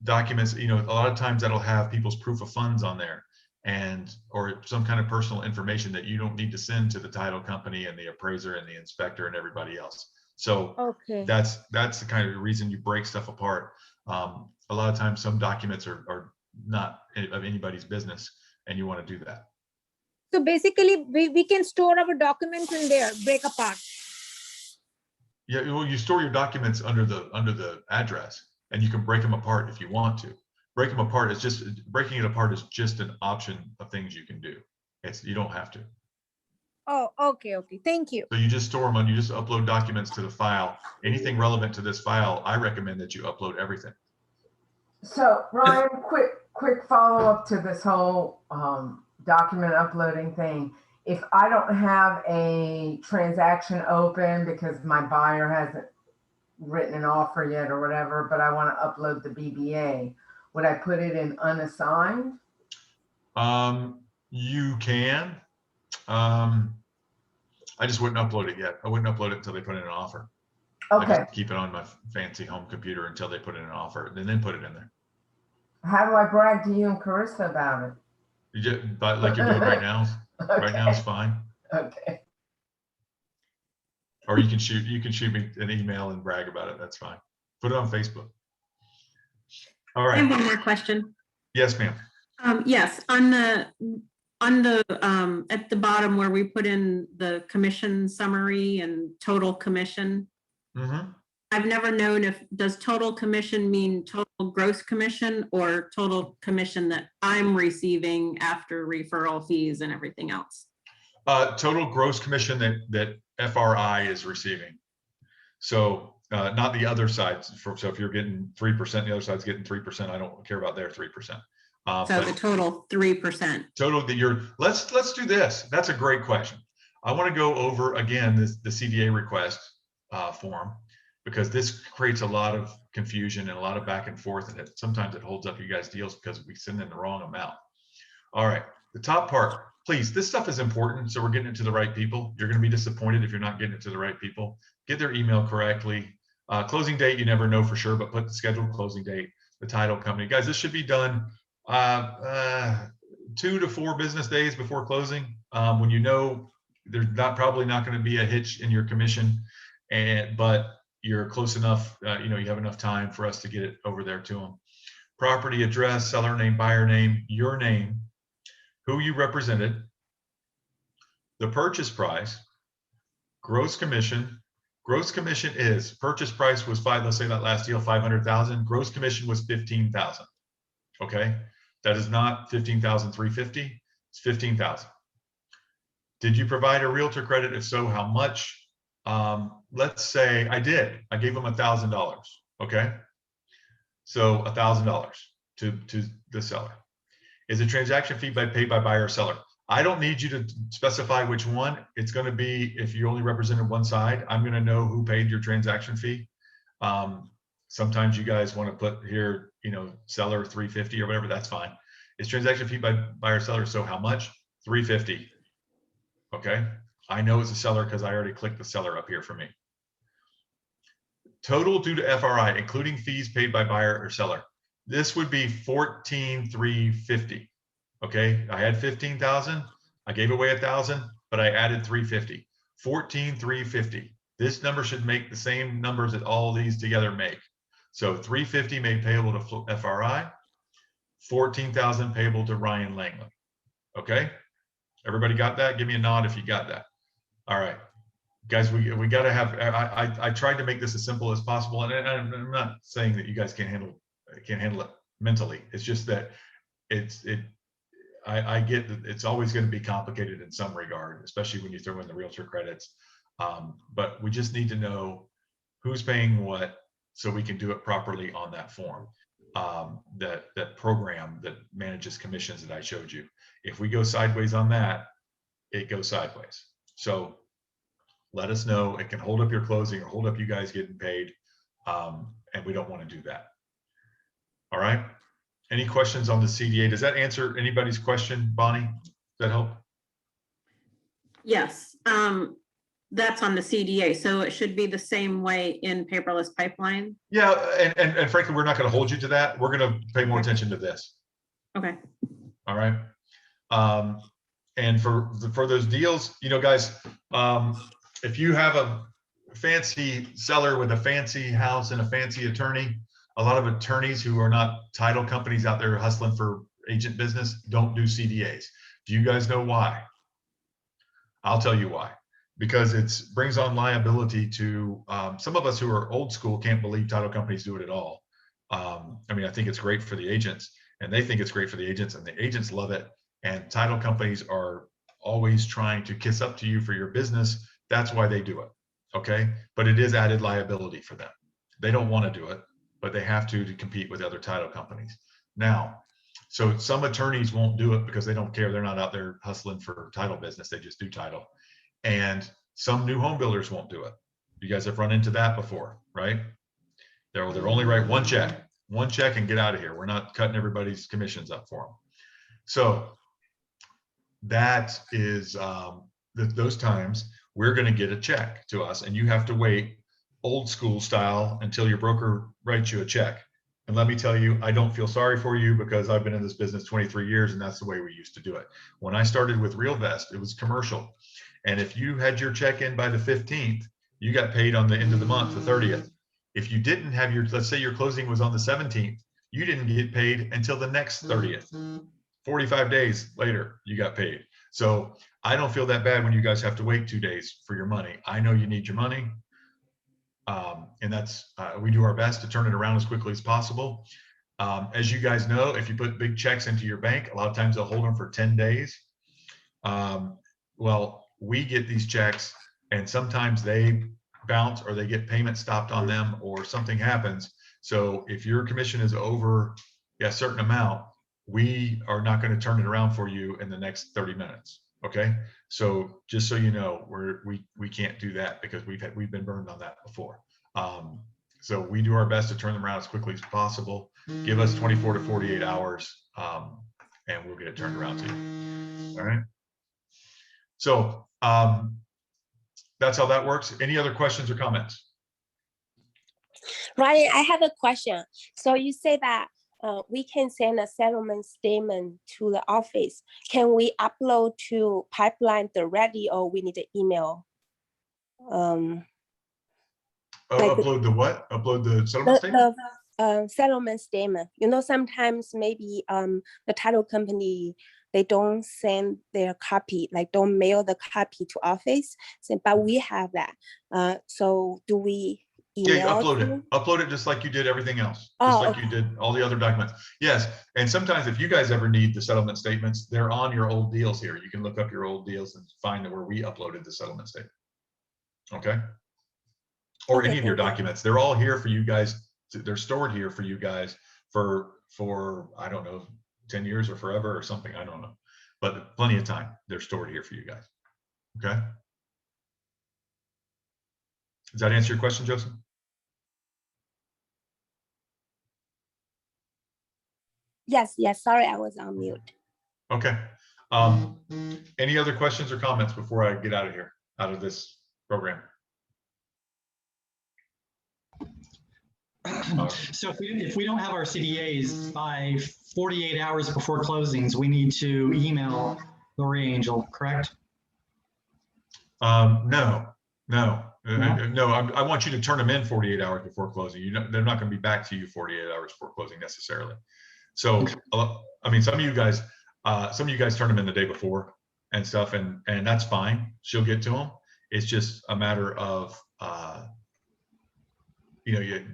documents, a lot of times that'll have people's proof of funds on there, or some kind of personal information that you don't need to send to the title company and the appraiser and the inspector and everybody else. So okay, that's the kind of reason you break stuff apart. A lot of times some documents are not of anybody's business, and you want to do that. so basically we can store our documents in there, break apart. Yeah, well, you store your documents under the address, and you can break them apart if you want to. Breaking it apart is just an option of things you can do. You don't have to. Oh, okay, thank you. So you just store them you just upload documents to the file. Anything relevant to this file, I recommend that you upload everything. So Ryan, quick follow-up to this whole document uploading thing. If I don't have a transaction open because my buyer hasn't written an offer yet or whatever, but I want to upload the BBA, would I put it in unassigned? You can. I just wouldn't upload it yet. I wouldn't upload it until they put in an offer. Okay. I just keep it on my fancy home computer until they put in an offer, and then put it in there. How do I brag to you and Carissa about it? But like you're doing right now. Okay. Right now is fine. Okay. Or you can shoot me an email and brag about it. That's fine. Put it on Facebook. All I have right. one more question. Yes, ma'am. Yes, on the at the bottom where we put in the commission summary and total commission. Mm-hmm. I've never known does total commission mean total gross commission or total commission that I'm receiving after referral fees and everything else? Total gross commission that FRI is receiving. So not the other side. So if you're getting 3%, the other side's getting 3%. I don't care about their 3%. So the total 3%. Total that let's do this. That's a great question. I want to go over again the CDA request form, because this creates a lot of confusion and a lot of back and forth, and sometimes it holds up you guys' deals because we send in the wrong amount. All right, the top part, please, this stuff is important, so we're getting it to the right people. You're going to be disappointed if you're not getting it to the right people. Get their email correctly. Closing date, you never know for sure, but put the scheduled closing date, the title company. Guys, this should be done 2 to 4 business days before closing. when you know there's probably not going to be a hitch in your commission, but you're close enough, you have enough time for us to get it over there to them. Property address, seller name, buyer name, your name, who you represented, the purchase price, gross commission. Gross commission is purchase price was let's say that last deal, 500,000. Gross commission was 15,000. Okay. That is not 15,350. It's 15,000. Did you provide a realtor credit? If so, how much? Let's say I did. I gave them $1,000. Okay. So $1,000 to the seller. Is a transaction fee paid by buyer or seller? I don't need you to specify which one. It's going to be, if you only represented one side, I'm going to know who paid your transaction fee. Sometimes you guys want to put here, seller 350 or whatever, that's fine. It's transaction fee by buyer or seller. So how much? 350. Okay. I know it's a seller because I already clicked the seller up here for me. Total due to FRI, including fees paid by buyer or seller. This would be 14,350. Okay, I had 15,000. I gave away 1,000, but I added 350. 14,350. This number should make the same numbers that all these together make. So 350 made payable to FRI, 14,000 payable to Ryan Langley. Okay, everybody got that? Give me a nod if you got that. All right, guys, we got to have. I tried to make this as simple as possible, and I'm not saying that you guys can't handle it mentally. It's just that I get that it's always going to be complicated in some regard, especially when you throw in the realtor credits. But we just need to know who's paying what so we can do it properly on that form, that program that manages commissions that I showed you. If we go sideways on that, it goes sideways. So let us know. It can hold up your closing or hold up you guys getting paid. And we don't want to do that. All right. Any questions on the CDA? Does that answer anybody's question, Bonnie? Does that help? Yes, that's on the CDA. So it should be the same way in paperless pipeline. Yeah, and frankly, we're not going to hold you to that. We're going to pay more attention to this. Okay. All right. And for those deals, guys, if you have a fancy seller with a fancy house and a fancy attorney, a lot of attorneys who are not title companies out there hustling for agent business don't do CDAs. Do you guys know why? I'll tell you why. Because it brings on liability to some of us who are old school can't believe title companies do it at all. I think it's great for the agents, and they think it's great for the agents, and the agents love it. And title companies are always trying to kiss up to you for your business. That's why they do it. Okay. But it is added liability for them. They don't want to do it, but they have to compete with other title companies. Now, so some attorneys won't do it because they don't care. They're not out there hustling for title business. They just do title. And some new home builders won't do it. You guys have run into that before, right? They'll only write one check and get out of here. We're not cutting everybody's commissions up for them. So that is those times we're going to get a check to us, and you have to wait old school style until your broker writes you a check. And let me tell you, I don't feel sorry for you because I've been in this business 23 years and that's the way we used to do it. When I started with RealVest, it was commercial. And if you had your check in by the 15th, you got paid on the end of the month, the 30th. If you didn't have let's say your closing was on the 17th, you didn't get paid until the next 30th. 45 days later, you got paid. So I don't feel that bad when you guys have to wait 2 days for your money. I know you need your money. And that's, we do our best to turn it around as quickly as possible. As you guys know, if you put big checks into your bank, a lot of times they'll hold them for 10 days. Well, we get these checks and sometimes they bounce or they get payment stopped on them or something happens. So if your commission is over a certain amount, we are not going to turn it around for you in the next 30 minutes. Okay. So just so you know, we can't do that because we've been burned on that before. So we do our best to turn them around as quickly as possible. Give us 24 to 48 hours and we'll get it turned around to you. All right. So that's how that works. Any other questions or comments? Ryan, I have a question. So you say that we can send a settlement statement to the office. Can we upload to pipeline directly, or we need an email? Like Upload the what? Upload the settlement statement? Settlement statement. You know, sometimes maybe the title company, they don't send their copy, like don't mail the copy to office. So, but we have that. So do we email? Yeah, upload to? it. Upload it just like you did everything else. Oh, Just like okay. you did all the other documents. Yes. And sometimes if you guys ever need the settlement statements, they're on your old deals here. You can look up your old deals and find where we uploaded the settlement statement. Okay. Or Okay, any of your thank you. documents. They're all here for you guys. They're stored here for you guys for I don't know, 10 years or forever or something. I don't know. But plenty of time. They're stored here for you guys. Okay. Does that answer your question, Joseph? Yes, yes. Sorry, I was on mute. Okay. Any other questions or comments before I get out of here, out of this program? So if we don't have our CDAs by 48 hours before closings, we need to email Lori Angel, correct? No. I want you to turn them in 48 hours before closing. They're not going to be back to you 48 hours before closing necessarily. So, I mean, some of you guys turn them in the day before and stuff, and that's fine. She'll get to them. It's just a matter of, you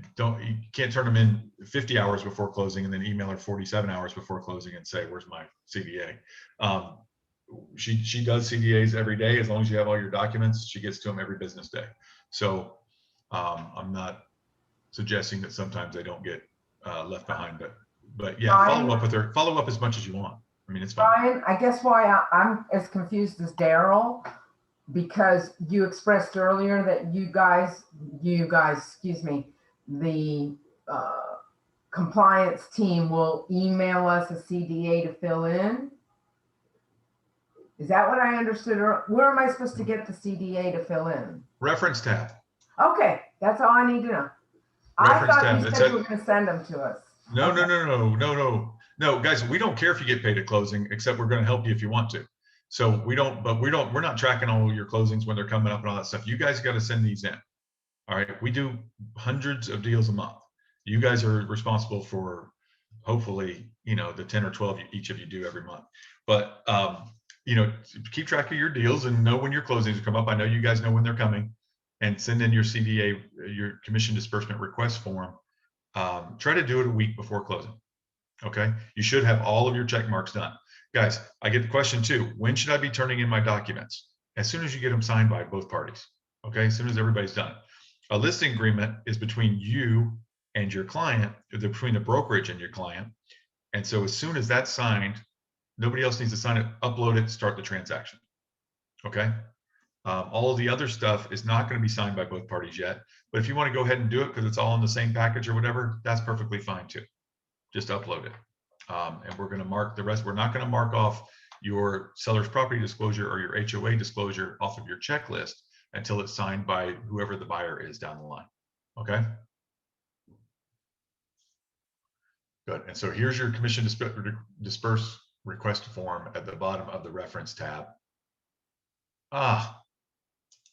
can't turn them in 50 hours before closing and then email her 47 hours before closing and say, where's my CDA? She does CDAs every day. As long as you have all your documents, she gets to them every business day. So I'm not suggesting that sometimes they don't get left behind, but yeah, follow up with her. Follow up as much as you want. I mean, it's fine. Brian, I guess why I'm as confused as Daryl, because you expressed earlier that you guys, excuse me, the compliance team will email us a CDA to fill in. Is that what I understood? Or where am I supposed to get the CDA to fill in? Reference tab. Okay, that's all I need to know. Reference I thought tab. you said you were going to send them to us. No, Okay. no, guys, we don't care if you get paid at closing, except we're going to help you if you want to. So we're not tracking all your closings when they're coming up and all that stuff. You guys got to send these in. All right. We do hundreds of deals a month. You guys are responsible for hopefully, the 10 or 12 each of you do every month. But, keep track of your deals and know when your closings come up. I know you guys know when they're coming, and send in your CDA, your commission disbursement request form. Try to do it a week before closing. Okay. You should have all of your check marks done. Guys, I get the question too. When should I be turning in my documents? As soon as you get them signed by both parties. Okay. As soon as everybody's done. A listing agreement is between you and your client, between the brokerage and your client. And so as soon as that's signed, nobody else needs to sign it, upload it, start the transaction. Okay. All of the other stuff is not going to be signed by both parties yet. But if you want to go ahead and do it because it's all in the same package or whatever, that's perfectly fine too. Just upload it. And we're going to mark the rest. We're not going to mark off your seller's property disclosure or your HOA disclosure off of your checklist until it's signed by whoever the buyer is down the line. Okay. Good. And so here's your commission disperse request form at the bottom of the reference tab. How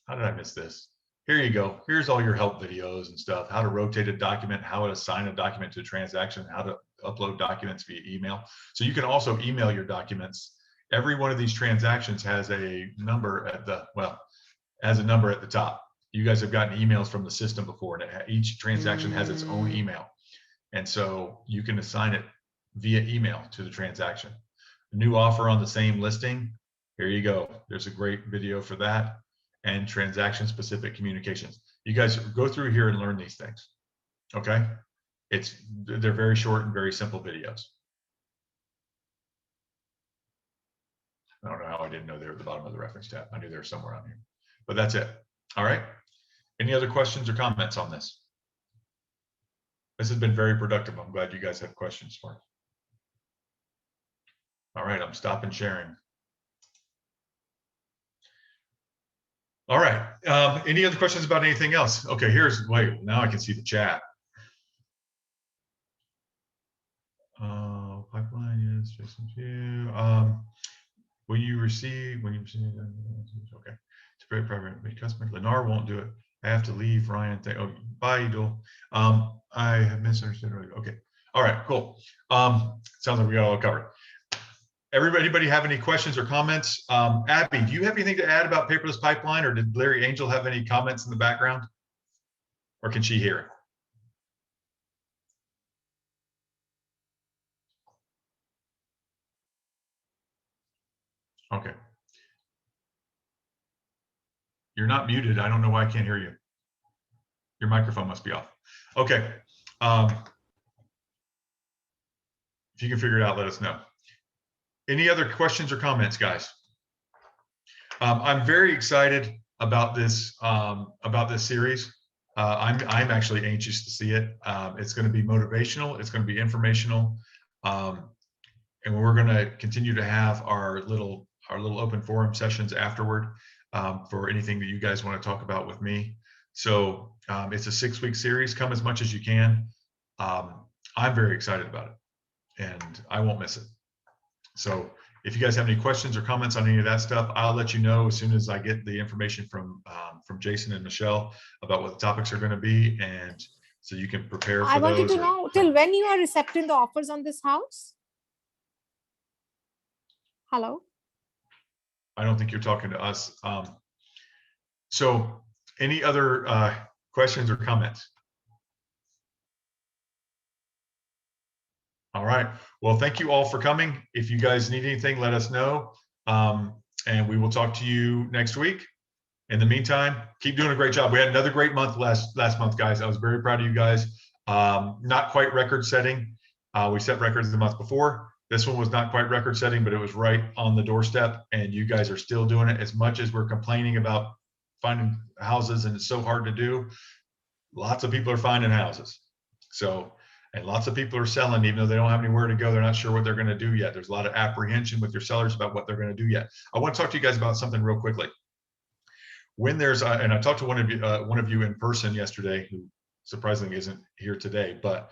did I miss this? Here you go. Here's all your help videos and stuff, how to rotate a document, how to assign a document to a transaction, how to upload documents via email. So you can also email your documents. Every one of these transactions has a number at the top. You guys have gotten emails from the system before, and each transaction has its own email. And so you can assign it via email to the transaction. A new offer on the same listing. Here you go. There's a great video for that. And transaction specific communications. You guys go through here and learn these things. Okay. They're very short and very simple videos. I don't know how I didn't know they were at the bottom of the reference tab. I knew they were somewhere on here, but that's it. All right. Any other questions or comments on this? This has been very productive. I'm glad you guys have questions for me. All right. I'm stopping sharing. All right. Any other questions about anything else? Okay, wait, now I can see the chat. Will you receive when you receive? Okay, it's very private. Customer Lennar won't do it. I have to leave. Ryan, oh, bye, Edel. I have misunderstood earlier. Okay, all right, cool. Sounds like we got it all covered. Anybody have any questions or comments? Abby, do you have anything to add about Paperless Pipeline, or did Larry Angel have any comments in the background, or can she hear it? Okay. You're not muted. I don't know why I can't hear you. Your microphone must be off. Okay. If you can figure it out, let us know. Any other questions or comments, guys? I'm very excited about this series. I'm actually anxious to see it. It's going to be motivational. It's going to be informational, and we're going to continue to have our little open forum sessions afterward for anything that you guys want to talk about with me. So it's a 6-week series. Come as much as you can. I'm very excited about it, and I won't miss it. So if you guys have any questions or comments on any of that stuff, I'll let you know as soon as I get the information from Jason and Michelle about what the topics are going to be, and so you can prepare for I wanted those. to know till when you are accepting the offers on this house? Hello? I don't think you're talking to us. So any other questions or comments? All right. Well, thank you all for coming. If you guys need anything, let us know. And we will talk to you next week. In the meantime, keep doing a great job. We had another great month last month, guys. I was very proud of you guys. Not quite record setting. We set records the month before. This one was not quite record setting, but it was right on the doorstep. And you guys are still doing it. As much as we're complaining about finding houses and it's so hard to do, lots of people are finding houses. So, and lots of people are selling, even though they don't have anywhere to go. They're not sure what they're going to do yet. There's a lot of apprehension with your sellers about what they're going to do yet. I want to talk to you guys about something real quickly. When there's, and I talked to one of you in person yesterday, who surprisingly isn't here today, but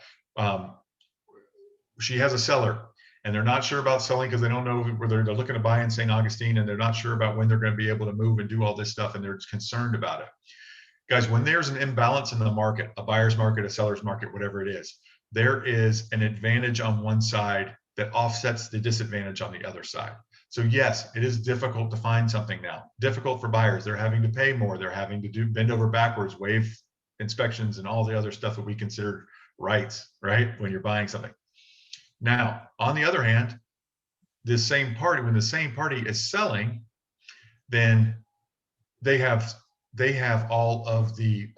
she has a seller, and they're not sure about selling because they don't know whether they're looking to buy in St. Augustine, and they're not sure about when they're going to be able to move and do all this stuff, and they're concerned about it. Guys, when there's an imbalance in the market, a buyer's market, a seller's market, whatever it is, there is an advantage on one side that offsets the disadvantage on the other side. So yes, it is difficult to find something now. Difficult for buyers. They're having to pay more. They're having to bend over backwards, waive inspections, and all the other stuff that we consider rights, right? When you're buying something. Now, on the other hand, when the same party is selling, then they have all of the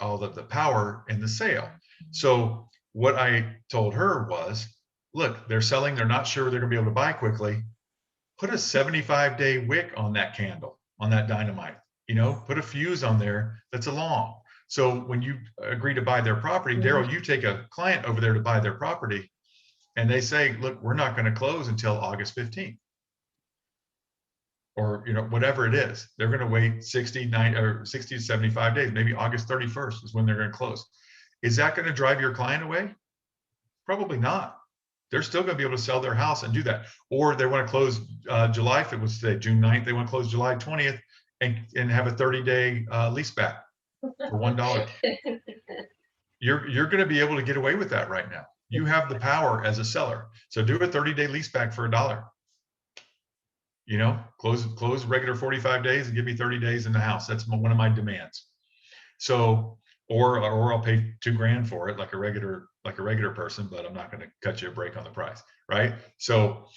power in the sale. So what I told her was, look, they're selling, they're not sure they're gonna be able to buy quickly. Put a 75-day wick on that candle, on that dynamite, put a fuse on there that's a long. So when you agree to buy their property, Daryl, you take a client over there to buy their property, and they say, look, we're not gonna close until August 15th. Or whatever it is, they're going to wait 60 to 75 days. Maybe August 31st is when they're going to close. Is that going to drive your client away? Probably not. They're still going to be able to sell their house and do that. Or they want to close July, if it was today, June 9th, they want to close July 20th and have a 30-day lease back for $1. You're going to be able to get away with that right now. You have the power as a seller. So do a 30-day lease back for $1. Close regular 45 days and give me 30 days in the house. That's one of my demands. So, or I'll pay $2,000 for it like a regular person, but I'm not going to cut you a break on the price, right? So,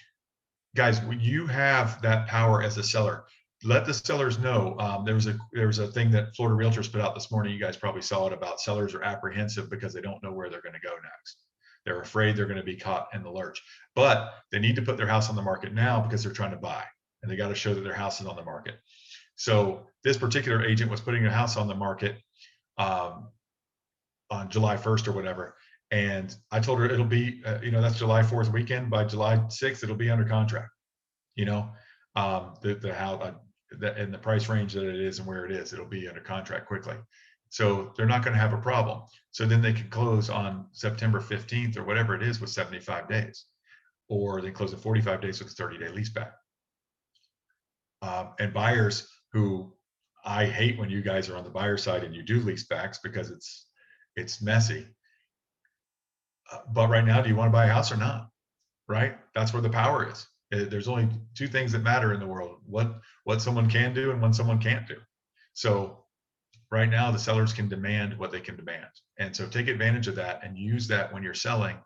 guys, you have that power as a seller. Let the sellers know. There was a thing that Florida Realtors put out this morning. You guys probably saw it, about sellers are apprehensive because they don't know where they're going to go next. They're afraid they're going to be caught in the lurch, but they need to put their house on the market now because they're trying to buy. And they got to show that their house is on the market. So this particular agent was putting a house on the market on July 1st or whatever. And I told her it'll be, that's July 4th weekend. By July 6th, it'll be under contract. The how and the price range that it is and where it is, it'll be under contract quickly. So they're not going to have a problem. So then they can close on September 15th or whatever it is with 75 days. or they close in 45 days with a 30-day lease back. And buyers who, I hate when you guys are on the buyer side and you do lease backs because it's messy. But right now, do you want to buy a house or not? Right? That's where the power is. There's only two things that matter in the world: what someone can do and what someone can't do. So right now, the sellers can demand what they can demand, and so take advantage of that and use that when you're selling.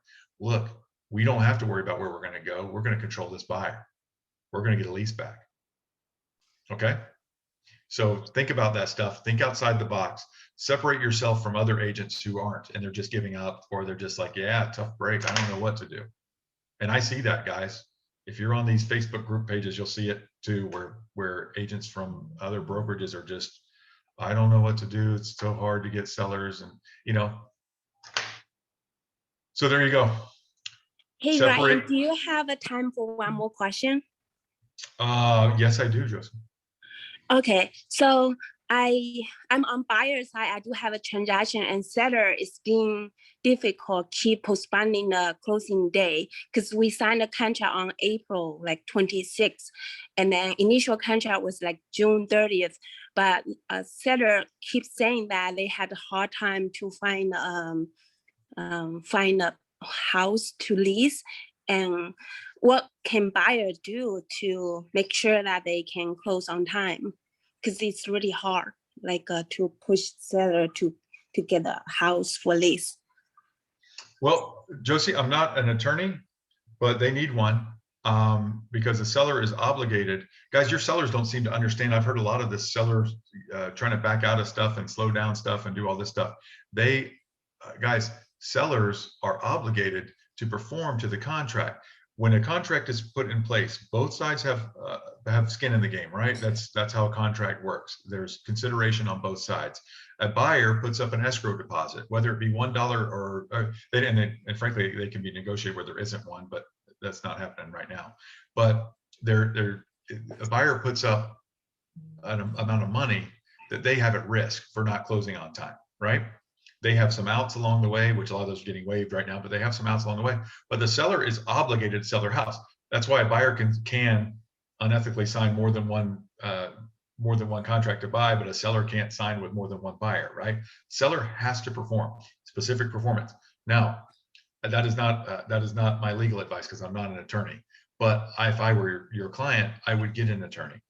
Look, we don't have to worry about where we're going to go. We're going to control this buyer. We're going to get a lease back. Okay. So think about that stuff. Think outside the box. Separate yourself from other agents who aren't, and they're just giving up, or they're just like, yeah, tough break. I don't know what to do. And I see that, guys. If you're on these Facebook group pages, you'll see it too, where agents from other brokerages are just, I don't know what to do. It's so hard to get sellers, and so there you go. Hey, Separate. Ryan, do you have a time for one more question? Yes, I do, Joseph. Okay, so I'm on buyer side. I do have a transaction, and seller is being difficult, keep postponing the closing day because we signed a contract on April 26th, and then initial contract was like June 30th. But a seller keeps saying that they had a hard time to find a house to lease, and what can buyer do to make sure that they can close on time? Because it's really hard, to push seller to get a house for lease. Well, Josie, I'm not an attorney, but they need one because the seller is obligated. Guys, your sellers don't seem to understand. I've heard a lot of this sellers trying to back out of stuff and slow down stuff and do all this stuff. Guys, sellers are obligated to perform to the contract. When a contract is put in place, both sides have skin in the game, right? That's how a contract works. There's consideration on both sides. A buyer puts up an escrow deposit, whether it be $1 and frankly, they can be negotiated where there isn't one, but that's not happening right now. But a buyer puts up an amount of money that they have at risk for not closing on time, right? They have some outs along the way, which a lot of those are getting waived right now, but they have some outs along the way. But the seller is obligated to sell their house. That's why a buyer can unethically sign more than one contract to buy, but a seller can't sign with more than one buyer, right? Seller has to perform specific performance. Now, that is not my legal advice because I'm not an attorney. But if I were your client, I would get an attorney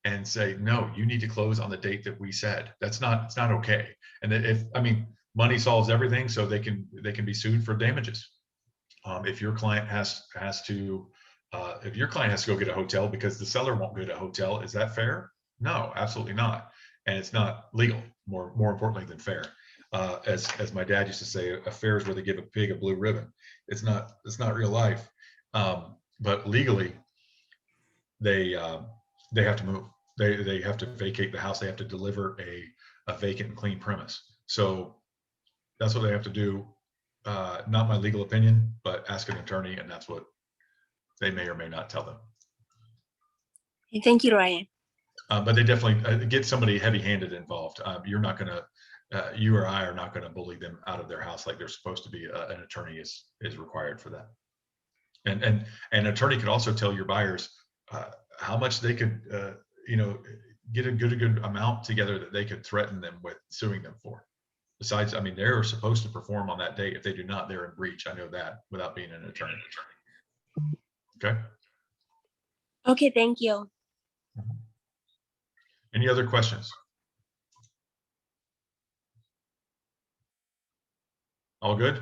and say, no, you need to close on the date that we said. It's not okay. And money solves everything, so they can be sued for damages. If your client has to go get a hotel because the seller won't get a hotel, is that fair? No, absolutely not. And it's not legal, more importantly than fair. As my dad used to say, a fair is where they give a pig a blue ribbon. It's not real life. But legally, they have to move. They have to vacate the house. They have to deliver a vacant and clean premise. So that's what they have to do. Not my legal opinion, but ask an attorney, and that's what they may or may not tell them. Thank you, Ryan. But they definitely get somebody heavy-handed involved. You or I are not going to bully them out of their house like they're supposed to be. An attorney is required for that. And an attorney could also tell your buyers how much they could, get a good amount together that they could threaten them with suing them for. Besides, they're supposed to perform on that date. If they do not, they're in breach. I know that without being an attorney. Okay. Okay, thank you. Any other questions? All good?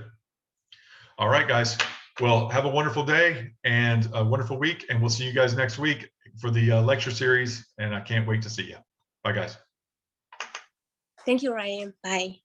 All right, guys. Well, have a wonderful day and a wonderful week, and we'll see you guys next week for the lecture series, and I can't wait to see you. Bye, guys. Thank you, Ryan. Bye.